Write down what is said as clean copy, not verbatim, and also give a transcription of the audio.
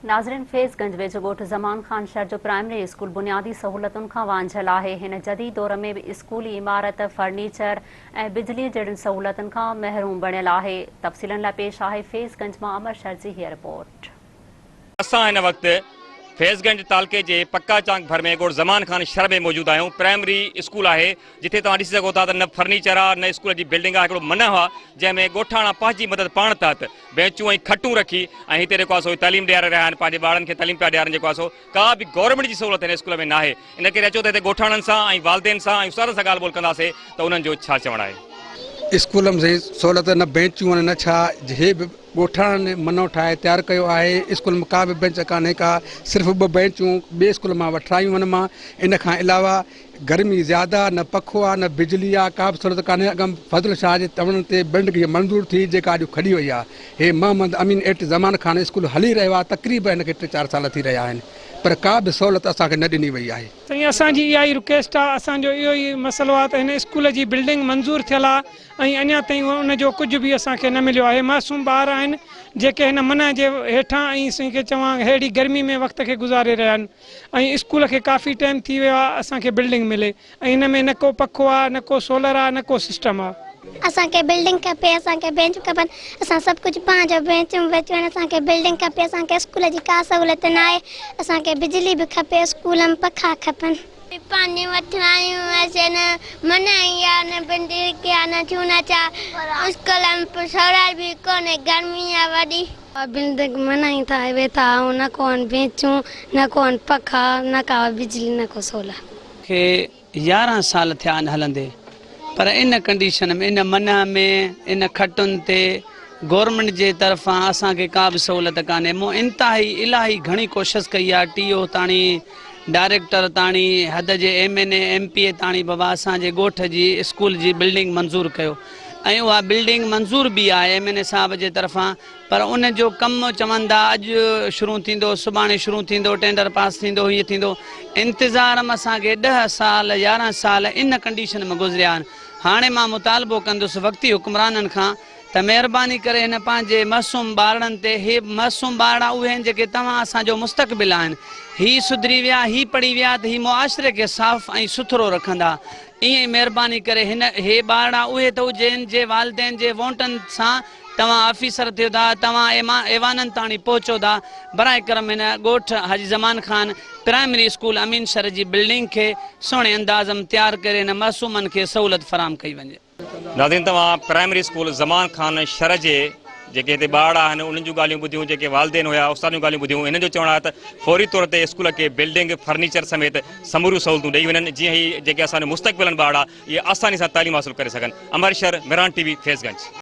नाज़रीन, फैज़गंज वेझो ॻोठ ज़मान ख़ान शहर जो प्राइमरी स्कूल बुनियादी सहूलतुनि खां वांझल आहे। हिन जदीद दौर में बि स्कूली इमारत, फर्नीचर ऐं बिजली जहिड़ियुनि सहूलतुनि खां महरूम बणियल आहे। तफ़सीलनि लाइ पेश आहे फैज़गंज मां अमर शहर जी हीअ रिपोर्ट। असां हिन वक़्तु फैज़गंज तालके जे पक्का चांग भर में ॻोठ ज़मान ख़ान शहर में मौजूद आहियूं। प्राइमरी स्कूल आहे जिथे तव्हां ॾिसी सघो था त न फर्नीचर आहे न स्कूल जी बिल्डिंग आहे। हिकिड़ो मन आहे जंहिंमें ॻोठाणा पंहिंजी मदद पाण तहत बेंचूं ऐं खटूं रखी ऐं हिते जेको आहे सो तालीम ॾियारे रहिया आहिनि, पंहिंजे ॿारनि खे तालीम पिया ॾियारनि। जेको आहे सो का बि गवर्नमेंट जी सहूलियत हिन स्कूल में न आहे। इन करे अचो त हिते ॻोठाणनि सां ऐं वालदेन सां ऐं उस्तादनि सां ॻाल्हि ॿोल कंदासीं त उन्हनि जो छा चवणु आहे। स्कूल में सहूलियत न बेंचूं न छा हे बि ॻोठाणनि मनो ठाहे तयारु कयो आहे। स्कूल में का बि बेंच कान्हे का, सिर्फ़ु 2 बेंचूं ॿिए स्कूल मां वठायूं हुन मां। इन खां अलावा गर्मी ज़्यादा, न पखो आहे न बिजली आहे, का बि सहूलियत कान्हे। अगम फज़ल शाह जे तवण ते बिल्डिंग मंज़ूर थी जेका अॼु खड़ी वई आहे। हे मोहम्मद अमीन एट ज़मान ख़ान स्कूल हली रहियो आहे, तक़रीबन हिनखे 3-4 साल थी रहिया आहिनि, पर का बि सहूलियत असांखे न ॾिनी वई आहे। साईं, असांजी इहा ई रिक्वेस्ट आहे, असांजो इहो ई मसइलो आहे त हिन स्कूल जी बिल्डिंग मंज़ूर थियल आहे ऐं अञा ताईं उनजो कुझु बि असांखे न मिलियो आहे। मासूम ॿार आहिनि जेके हिन मन जे हेठां ऐं साईं खे चवां अहिड़ी गर्मी में वक़्त खे गुज़ारे रहिया आहिनि ऐं स्कूल खे काफ़ी टाइम थी वियो आहे असांखे बिल्डिंग मिले ऐं हिन में न को पखो आहे, न को सोलर आहे, न को सिस्टम आहे। असांखे बिल्डिंग खपे, असांखे बेंच खपनि, असां सभु कुझु पंहिंजो बेंचूं वेचूं आहिनि। असांखे बिल्डिंग खपे, असांखे स्कूल जी का सहूलियत न आहे। असांखे बिजली बि खपे, स्कूल में पखा खपनि। पानी वठणु आयूं असां न मनाई आहे न बिल्डिंग के न छू न छा स्कूल में सोलर भी कोन्हे, गर्मी आहे वॾी। बिल्डिंग मनाई ठाहे वेठा आहियूं, न कोन बेंचूं, न कोन पखा, न का बिजली, न को सोलर। खे 11 साल थिया आहिनि हलंदे, पर इन कंडीशन में, इन मन में, इन खटुनि ते गवर्नमेंट जे तरफ़ां असांखे का बि सहूलियत कान्हे। मूं इंतिहाई इलाही घणी कोशिशि कई आहे, TO ताणी, डायरेक्टर ताणी, हद जे MNA MPA ताणी बाबा असांजे ॻोठ जी स्कूल जी बिल्डिंग मंज़ूरु कयो ऐं उहा बिल्डिंग मंज़ूर बि आहे MNA साहब जे तरफ़ां, पर उन जो कमु चवनि था अॼु शुरू थींदो, सुभाणे शुरू थींदो, टेंडर पास थींदो, हीअं थींदो। इंतज़ार में असांखे 10 साल 11 साल इन कंडीशन में गुज़रिया आहिनि। हाणे मां मुतालबो कंदुसि वक़्ती हुक्मराननि खां त महिरबानी करे हिन पंहिंजे मासूम ॿारनि ते, हे मासूम ॿार उहे आहिनि जेके तव्हां असांजो मुस्तक़बिल आहिनि, ही सुधरी विया, ही पढ़ी विया त ही मुआशिरे खे साफ़ ऐं सुथरो रखंदा। ईअं ई महिरबानी करे हिन हे ॿार उहे त जंहिं जे वालदेन जे वोटनि सां तव्हां ऑफिसर थियो था, तव्हां ऐवाननि ताणी पहुचो था। बराए करम हिन ॻोठ हाजी ज़मान ख़ान प्राइमरी स्कूल अमीन शहर जी बिल्डिंग खे सुहिणे अंदाज़ में तयारु करे हिन मासूमनि खे सहूलियत फराहम कई वञे। नाज़रीन, तव्हां प्राइमरी स्कूल ज़मान ख़ान शहर जे जेके हिते ॿार आहिनि उन्हनि जूं ॻाल्हियूं ॿुधियूं, जेके वालदेन हुया उस्ताद जूं ॻाल्हियूं ॿुधियूं। हिन जो चवणु आहे त फौरी तौर ते स्कूल खे बिल्डिंग, फर्नीचर समेत समूरियूं सहूलियतूं ॾेई वञनि जीअं ही जेके असांजो मुस्तक़बिल ॿार आहे इहे आसानी सां तालीम हासिलु करे सघनि। अमर शहर, मिरान TV, फैज़गंज।